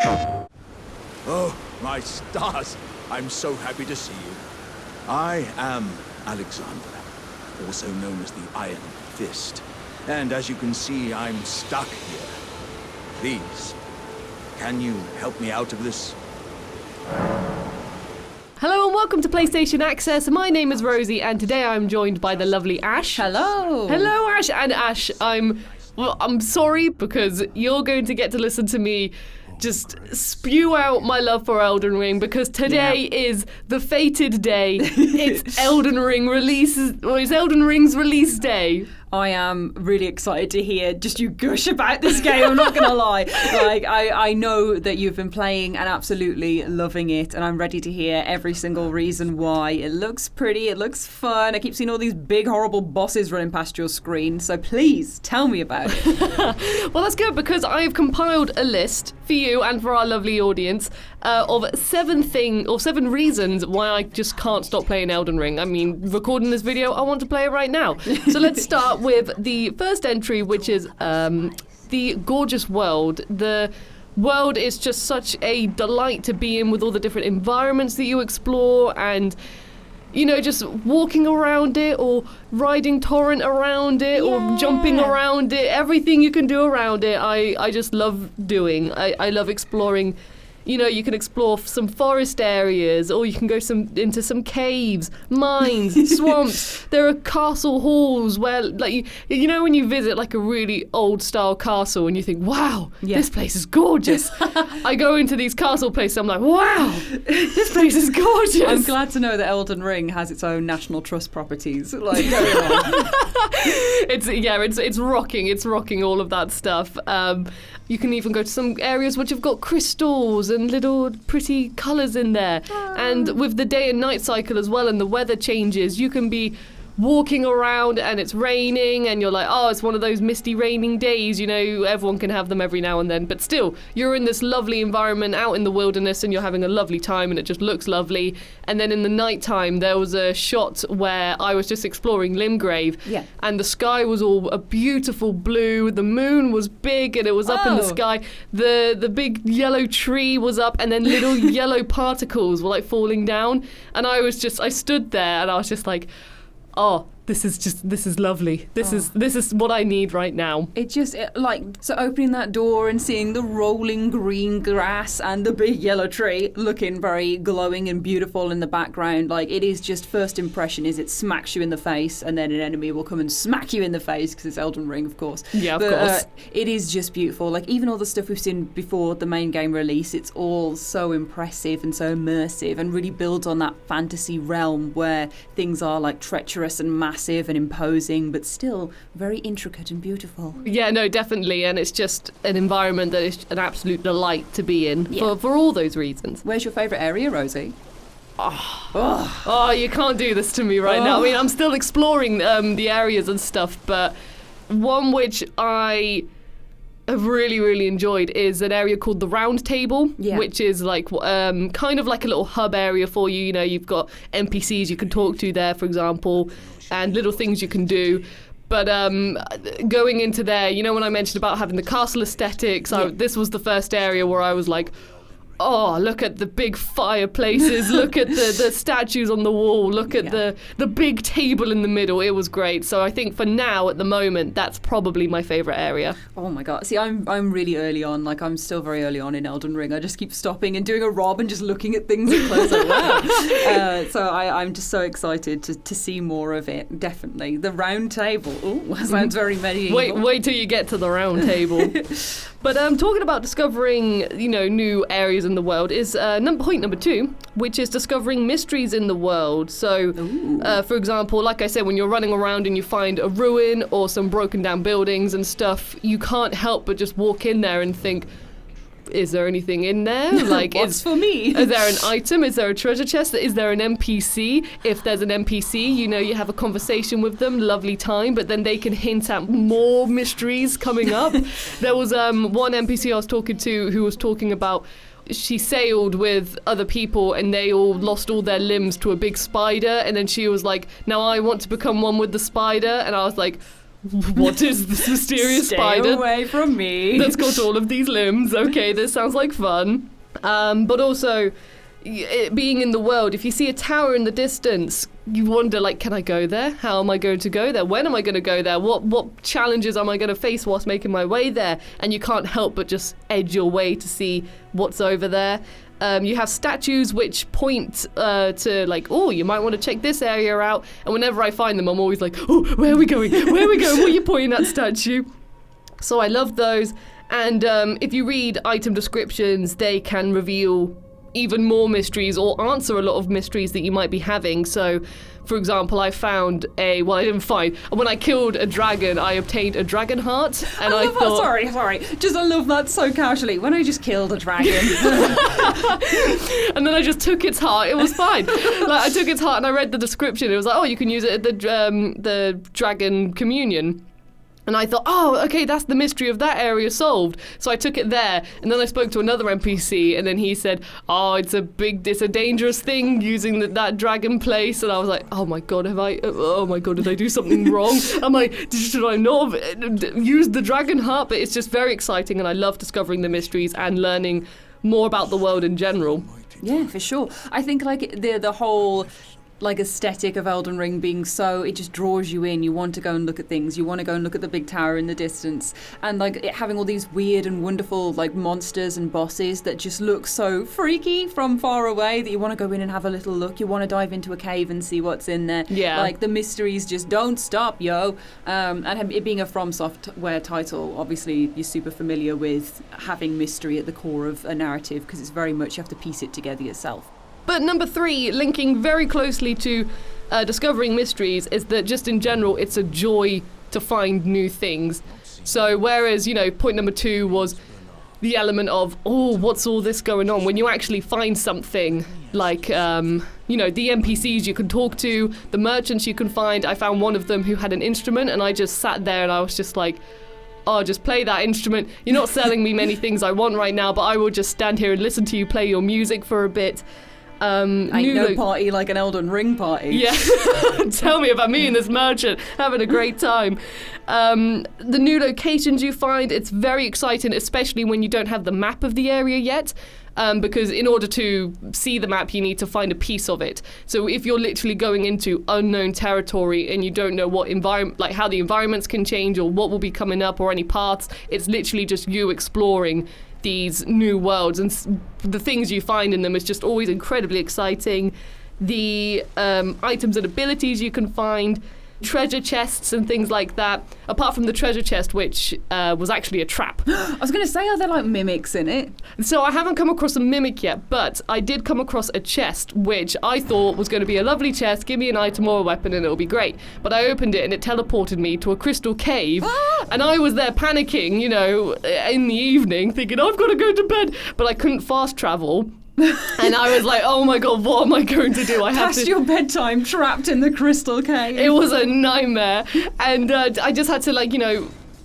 Oh, my stars! I'm so happy to see you. I am Alexander, also known as the Iron Fist. And as you can see, I'm stuck here. Please, can you help me out of this? Hello and welcome to PlayStation Access. My name is Rosie and today I'm joined by the lovely Ash. Hello. Hello, Ash. And Ash, I'm sorry because you're going to get to listen to me just spew out my love for Elden Ring because today is the fated day. It's Elden Ring it's Elden Ring's release day. I am really excited to hear just you gush about this game, I'm not going to lie. Like, I know that you've been playing and absolutely loving it, and I'm ready to hear every single reason why. It looks pretty, it looks fun. I keep seeing all these big, horrible bosses running past your screen, so please, tell me about it. Well, that's good, because I've compiled a list for you and for our lovely audience of 7 reasons why I just can't stop playing Elden Ring. I mean, recording this video, I want to play it right now. So let's start with the first entry, which is the gorgeous world. The world is just such a delight to be in, with all the different environments that you explore, and you know, just walking around it or riding torrent around it or jumping around it, everything you can do around it, I just love doing. I love exploring. You know, you can explore some forest areas, or you can go into some caves, mines, swamps. There are castle halls where, like, you know, when you visit like a really old-style castle and you think, wow, this place is gorgeous. I go into these castle places, I'm like, wow, this place is gorgeous. I'm glad to know that Elden Ring has its own National Trust properties. Like, going on. It's rocking all of that stuff. You can even go to some areas which have got crystals and little pretty colours in there. And with the day and night cycle as well, and the weather changes, you can be walking around and it's raining and you're like, oh, it's one of those misty raining days, you know, everyone can have them every now and then, but still, you're in this lovely environment out in the wilderness and you're having a lovely time and it just looks lovely. And then in the night time, there was a shot where I was just exploring Limgrave, and the sky was all a beautiful blue, the moon was big and it was up in the sky, the big yellow tree was up, and then little yellow particles were like falling down, and I stood there and I was just like, oh, this is lovely. This is what I need right now. So opening that door and seeing the rolling green grass and the big yellow tree looking very glowing and beautiful in the background, like, it is just, first impression is it smacks you in the face, and then an enemy will come and smack you in the face because it's Elden Ring, of course. Yeah, of course. It is just beautiful. Like, even all the stuff we've seen before the main game release, it's all so impressive and so immersive and really builds on that fantasy realm where things are like treacherous and massive and imposing, but still very intricate and beautiful. Yeah, no, definitely, and it's just an environment that is an absolute delight to be in for all those reasons. Where's your favourite area, Rosie? Oh, you can't do this to me right now. I mean, I'm still exploring the areas and stuff, but one which I have really, really enjoyed is an area called the Round Table, which is like kind of like a little hub area for you. You know, you've got NPCs you can talk to there, for example, and little things you can do. But going into there, you know, when I mentioned about having the castle aesthetics, this was the first area where I was like, oh, look at the big fireplaces, look at the statues on the wall, look at the big table in the middle. It was great. So I think for now, at the moment, that's probably my favourite area. Oh my God. See, I'm really early on. Like, I'm still very early on in Elden Ring. I just keep stopping and doing a Rob and just looking at things up close. Like, wow. So I'm just so excited to see more of it, definitely. The Round Table. Ooh, sounds very medieval. Wait till you get to the Round Table. But talking about discovering, you know, new areas in the world is point number 2, which is discovering mysteries in the world. So, for example, like I said, when you're running around and you find a ruin or some broken down buildings and stuff, you can't help but just walk in there and think, is there anything in there? Like, what's for me? Is there an item? Is there a treasure chest? Is there an NPC? If there's an NPC, you know, you have a conversation with them, lovely time, but then they can hint at more mysteries coming up. There was one NPC I was talking to who was talking about she sailed with other people and they all lost all their limbs to a big spider, and then she was like, now I want to become one with the spider, and I was like, what is this mysterious spider? Stay away from me. That's got all of these limbs. Okay, this sounds like fun. But also, being in the world, if you see a tower in the distance, you wonder, like, can I go there? How am I going to go there? When am I going to go there? What challenges am I going to face whilst making my way there? And you can't help but just edge your way to see what's over there. You have statues which point to, like, oh, you might want to check this area out. And whenever I find them, I'm always like, oh, where are we going? Where are we going? What are you pointing at, statue? So I love those. And if you read item descriptions, they can reveal even more mysteries or answer a lot of mysteries that you might be having. So, for example, I found I didn't find, when I killed a dragon, I obtained a dragon heart, and I thought... Sorry. I love that so casually. When I just killed a dragon. And then I just took its heart, it was fine. Like, I took its heart and I read the description, it was like, oh, you can use it at the dragon communion. And I thought, oh, okay, that's the mystery of that area solved. So I took it there, and then I spoke to another NPC, and then he said, oh, it's a dangerous thing using that dragon place. And I was like, oh my god, did I do something wrong? Should I not have used the dragon heart? But it's just very exciting, and I love discovering the mysteries and learning more about the world in general. Yeah, for sure. I think like the whole like aesthetic of Elden Ring being so, it just draws you in. You want to go and look at things. You want to go and look at the big tower in the distance, and like it having all these weird and wonderful like monsters and bosses that just look so freaky from far away that you want to go in and have a little look. You want to dive into a cave and see what's in there. Yeah, like the mysteries just don't stop, yo. And it being a From Software title, obviously you're super familiar with having mystery at the core of a narrative, because it's very much you have to piece it together yourself. But number 3, linking very closely to discovering mysteries, is that just in general, it's a joy to find new things. So whereas, point number 2 was the element of, oh, what's all this going on? When you actually find something like, the NPCs you can talk to, the merchants you can find. I found one of them who had an instrument, and I just sat there and I was just like, oh, just play that instrument. You're not selling me many things I want right now, but I will just stand here and listen to you play your music for a bit. Ain't no party like an Elden Ring party. Yeah, tell me about me and this merchant having a great time. The new locations you find, it's very exciting, especially when you don't have the map of the area yet. Because in order to see the map, you need to find a piece of it. So if you're literally going into unknown territory and you don't know what how the environments can change or what will be coming up or any paths, it's literally just you exploring these new worlds, and the things you find in them is just always incredibly exciting. The items and abilities you can find, treasure chests and things like that, apart from the treasure chest, which was actually a trap. I was going to say, are there like mimics in it? So I haven't come across a mimic yet, but I did come across a chest, which I thought was going to be a lovely chest, give me an item or a weapon and it'll be great. But I opened it and it teleported me to a crystal cave, and I was there panicking, in the evening, thinking, I've got to go to bed, but I couldn't fast travel. And I was like, oh my god, what am I going to do? Past your bedtime, trapped in the crystal cave. It was a nightmare. And I just had to,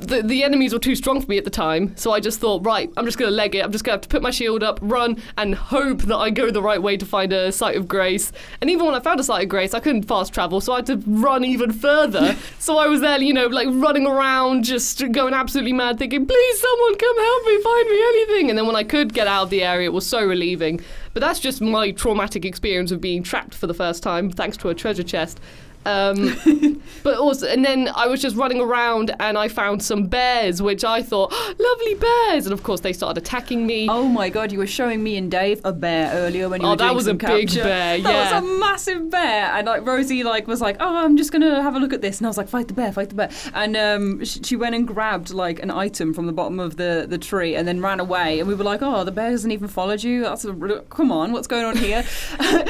the enemies were too strong for me at the time, so I just thought, right, I'm just going to leg it. I'm just going to have to put my shield up, run, and hope that I go the right way to find a site of grace. And even when I found a site of grace, I couldn't fast travel, so I had to run even further. So I was there, running around, just going absolutely mad, thinking, please, someone come help me, find me anything. And then when I could get out of the area, it was so relieving. But that's just my traumatic experience of being trapped for the first time, thanks to a treasure chest. But also, and then I was just running around and I found some bears, which I thought, lovely bears, and of course they started attacking me. Oh my god, you were showing me and Dave a bear earlier when you were doing some capture. Oh, that was a big bear, yeah. That was a massive bear, and Rosie was like, oh, I'm just gonna have a look at this, and I was like, fight the bear. And she went and grabbed like an item from the bottom of the tree and then ran away, and we were like, oh, the bear hasn't even followed you. Come on, what's going on here?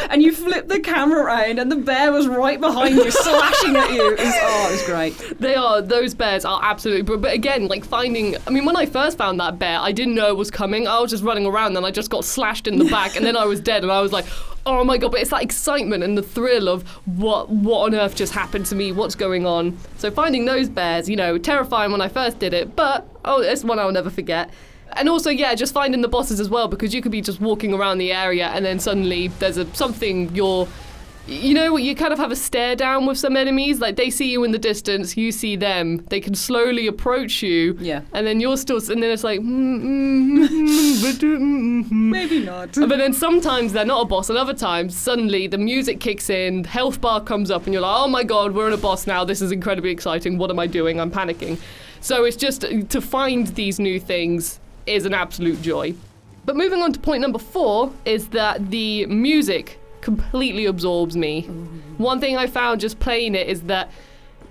And you flipped the camera around and the bear was right behind you, slashing at you. It was great. Those bears are absolutely, but again, when I first found that bear, I didn't know it was coming. I was just running around and I just got slashed in the back and then I was dead, and I was like, oh my god, but it's that excitement and the thrill of what on earth just happened to me, what's going on. So finding those bears, terrifying when I first did it, but it's one I'll never forget. And also, just finding the bosses as well, because you could be just walking around the area and then suddenly there's something you're you know, you kind of have a stare down with some enemies. Like, they see you in the distance, you see them. They can slowly approach you. Yeah. And then you're still, and then it's like, maybe not. But then sometimes they're not a boss, and other times, suddenly the music kicks in, health bar comes up, and you're like, oh my god, we're in a boss now. This is incredibly exciting. What am I doing? I'm panicking. So it's just, to find these new things is an absolute joy. But moving on to point number 4 is that the music completely absorbs me. One thing I found just playing it is that,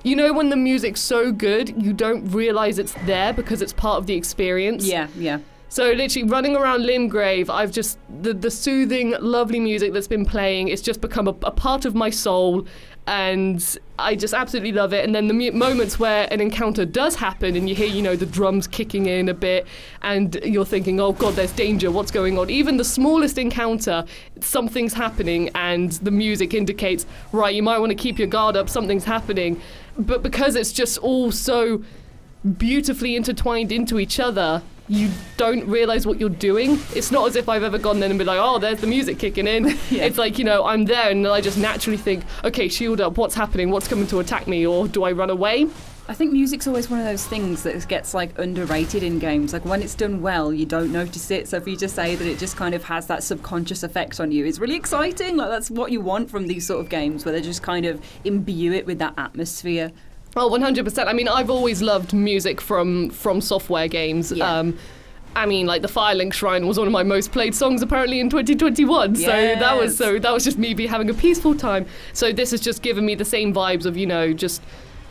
you know, when the music's so good, you don't realise it's there because it's part of the experience. Yeah. So literally running around Limgrave, I've just, the soothing, lovely music that's been playing, it's just become a part of my soul, and I just absolutely love it. And then the moments where an encounter does happen and you hear, you know, the drums kicking in a bit and you're thinking, oh god, there's danger, what's going on? Even the smallest encounter, something's happening and the music indicates, right, you might want to keep your guard up, something's happening. But because it's just all so beautifully intertwined into each other, you don't realise what you're doing. It's not as if I've ever gone there and been like, oh, there's the music kicking in. Yeah. It's like, you know, I'm there and I just naturally think, okay, shield up, what's happening, what's coming to attack me, or do I run away? I think music's always one of those things that gets like underrated in games. Like when it's done well, you don't notice it. So for you to say that it just kind of has that subconscious effect on you is really exciting. Like that's what you want from these sort of games, where they just kind of imbue it with that atmosphere. Oh, 100%. I mean, I've always loved music from software games. Yeah. I mean, like the Firelink Shrine was one of my most played songs apparently in 2021. Yes. So that was just me having a peaceful time. So this has just given me the same vibes of, you know, just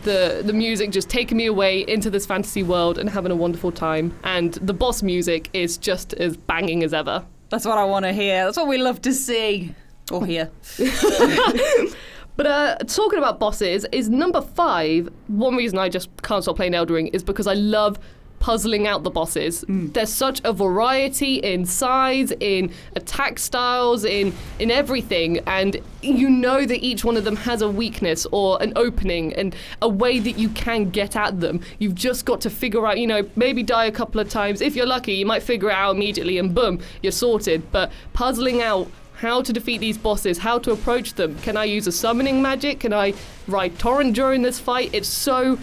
the music just taking me away into this fantasy world and having a wonderful time. And the boss music is just as banging as ever. That's what I want to hear. That's what we love to see or hear. But talking about bosses, is number 5, one reason I just can't stop playing Elden Ring is because I love puzzling out the bosses. There's such a variety in size, in attack styles, in everything, and you know that each one of them has a weakness or an opening and a way that you can get at them. You've just got to figure out, you know, maybe die a couple of times. If you're lucky, you might figure it out immediately and boom, you're sorted. But puzzling out how to defeat these bosses, how to approach them. Can I use a summoning magic? Can I ride torrent during this fight? It's so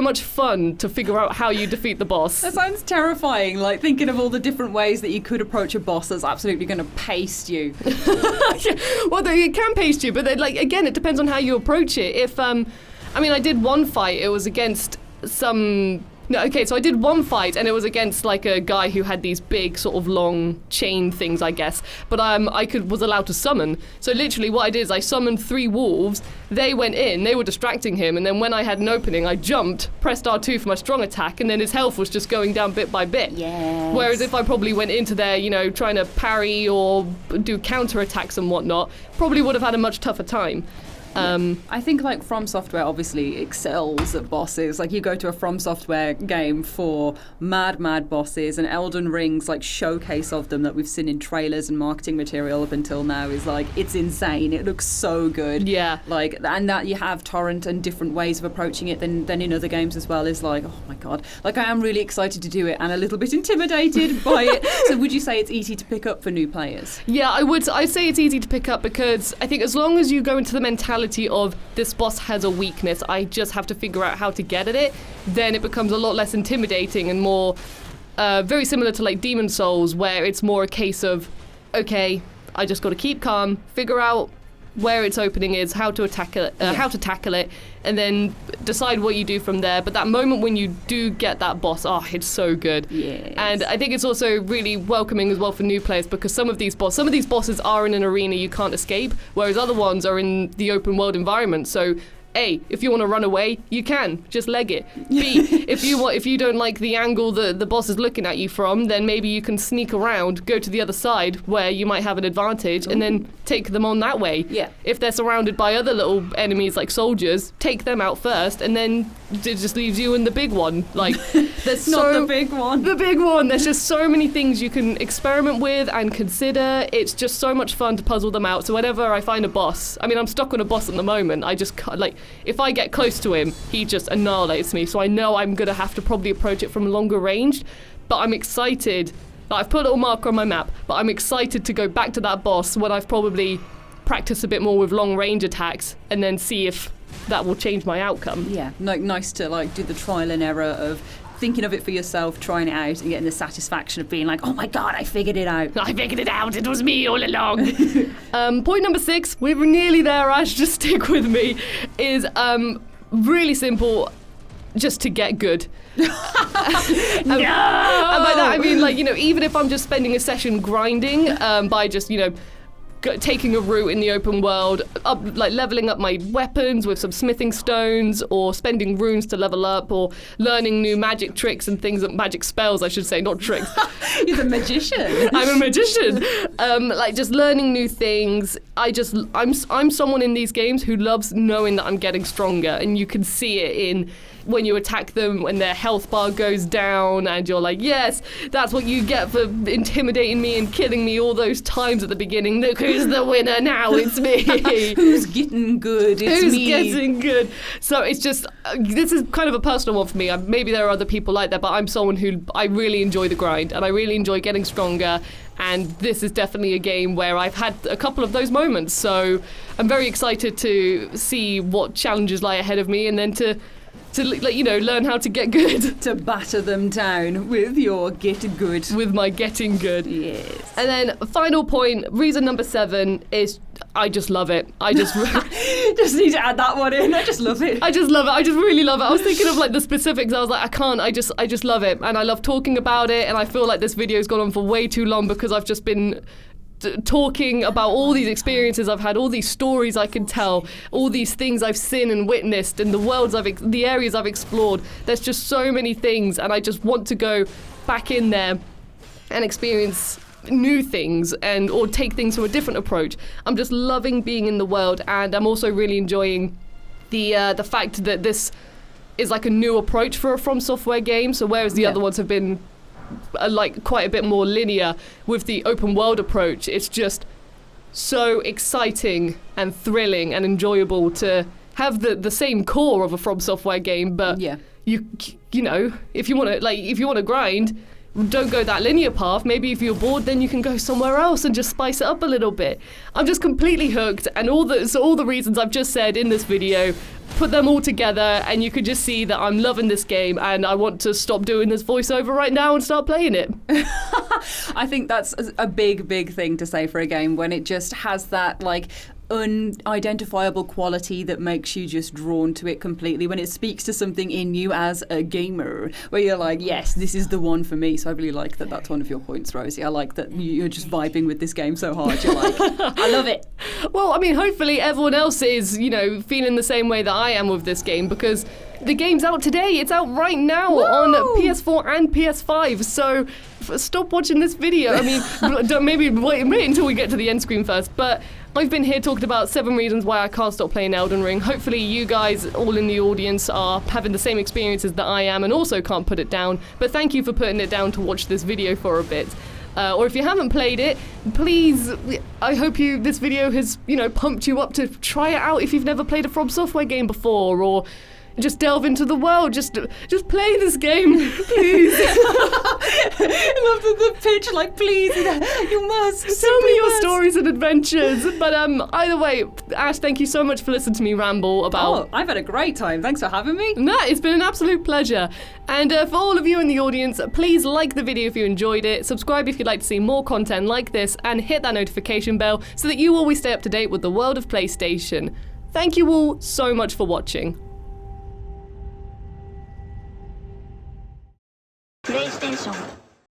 much fun to figure out how you defeat the boss. That sounds terrifying, like thinking of all the different ways that you could approach a boss that's absolutely going to paste you. Yeah, well, it can paste you, but then, like, again, it depends on how you approach it. If, I mean, I did one fight, it was against some... No, okay, so I did one fight and it was against like a guy who had these big sort of long chain things, I guess. But I was allowed to summon. So literally what I did is I summoned 3 wolves. They went in, they were distracting him, and then when I had an opening, I jumped, pressed R2 for my strong attack, and then his health was just going down bit by bit. Yes. Whereas if I probably went into there, you know, trying to parry or do counter attacks and whatnot, probably would have had a much tougher time. I think like From Software obviously excels at bosses. Like you go to a From Software game for mad bosses, and Elden Ring's like showcase of them that we've seen in trailers and marketing material up until now is like, it's insane. It looks so good. Yeah. Like, and that you have torrent and different ways of approaching it than in other games as well is like, oh my god. Like I am really excited to do it and a little bit intimidated by it. So would you say it's easy to pick up for new players? Yeah, I'd say it's easy to pick up because I think as long as you go into the mentality of this boss has a weakness, I just have to figure out how to get at it, then it becomes a lot less intimidating and more very similar to like Demon Souls, where it's more a case of, okay, I just got to keep calm, figure out where its opening is, how to tackle it, and then decide what you do from there. But that moment when you do get that boss, oh, it's so good. Yes. And I think it's also really welcoming as well for new players, because some of these bosses are in an arena you can't escape, whereas other ones are in the open world environment. So A, if you want to run away, you can. Just leg it. B, if you don't like the angle the boss is looking at you from, then maybe you can sneak around, go to the other side where you might have an advantage, and then take them on that way. Yeah. If they're surrounded by other little enemies like soldiers, take them out first, and then it just leaves you in the big one. Like, there's not the big one. The big one. There's just so many things you can experiment with and consider. It's just so much fun to puzzle them out. So whenever I find a boss, I mean, I'm stuck on a boss at the moment. I just can't, like, if I get close to him, he just annihilates me. So I know I'm going to have to probably approach it from longer range. But I'm excited. Like, I've put a little marker on my map, but I'm excited to go back to that boss when I've probably practice a bit more with long range attacks and then see if that will change my outcome. Yeah, nice to like do the trial and error of thinking of it for yourself, trying it out, and getting the satisfaction of being like, oh my god, I figured it out. I figured it out. It was me all along. Point number 6, we're nearly there, Ash, just stick with me, is really simple, just to get good. No! And by that I mean, like, you know, even if I'm just spending a session grinding by just, you know, taking a route in the open world, like leveling up my weapons with some smithing stones, or spending runes to level up, or learning new magic tricks and things, magic spells I should say, not tricks. You're the magician. I'm a magician. Like just learning new things. I'm someone in these games who loves knowing that I'm getting stronger, and you can see it in when you attack them, when their health bar goes down, and you're like, yes, that's what you get for intimidating me and killing me all those times at the beginning. Look who's the winner now, it's me. Who's getting good? It's Who's me. getting good? So it's just, this is kind of a personal one for me. Maybe there are other people like that, but I'm someone who, I really enjoy the grind, and I really enjoy getting stronger. And this is definitely a game where I've had a couple of those moments. So I'm very excited to see what challenges lie ahead of me, and then to like, you know, learn how to get good. To batter them down with your get good. With my getting good. Yes. And then final point, reason number 7 is I just love it. I just just need to add that one in. I just love it. I just love it. I just really love it. I was thinking of like the specifics. I was like, I can't. I just love it, and I love talking about it. And I feel like this video's gone on for way too long because I've just been talking about all these experiences I've had, all these stories I can tell, all these things I've seen and witnessed, and the areas I've explored. There's just so many things, and I just want to go back in there and experience new things or take things from a different approach. I'm just loving being in the world, and I'm also really enjoying the fact that this is like a new approach for a From Software game. So whereas the other ones have been like quite a bit more linear with the open world approach, it's just so exciting and thrilling and enjoyable to have the same core of a From Software game, but you know, if you want to grind, don't go that linear path. Maybe if you're bored, then you can go somewhere else and just spice it up a little bit. I'm just completely hooked, and all the reasons I've just said in this video, put them all together, and you could just see that I'm loving this game, and I want to stop doing this voiceover right now and start playing it. I think that's a big thing to say for a game when it just has that like unidentifiable quality that makes you just drawn to it completely, when it speaks to something in you as a gamer, where you're like, yes, this is the one for me. So I really like that. That's one of your points, Rosie. I like that you're just vibing with this game so hard. You're like, I love it. Well, I mean, hopefully everyone else is, you know, feeling the same way that I am with this game, because the game's out today. It's out right now on PS4 and PS5. So stop watching this video. I mean, maybe wait until we get to the end screen first. But I've been here talking about 7 reasons why I can't stop playing Elden Ring. Hopefully you guys all in the audience are having the same experiences that I am and also can't put it down. But thank you for putting it down to watch this video for a bit. Or if you haven't played it, please, I hope this video has, you know, pumped you up to try it out if you've never played a From Software game before, or just delve into the world. Just play this game, please. I love the pitch, like, please, you must. Tell me your stories and adventures. But either way, Ash, thank you so much for listening to me ramble about... Oh, I've had a great time. Thanks for having me. No, it's been an absolute pleasure. And for all of you in the audience, please like the video if you enjoyed it, subscribe if you'd like to see more content like this, and hit that notification bell so that you always stay up to date with the world of PlayStation. Thank you all so much for watching.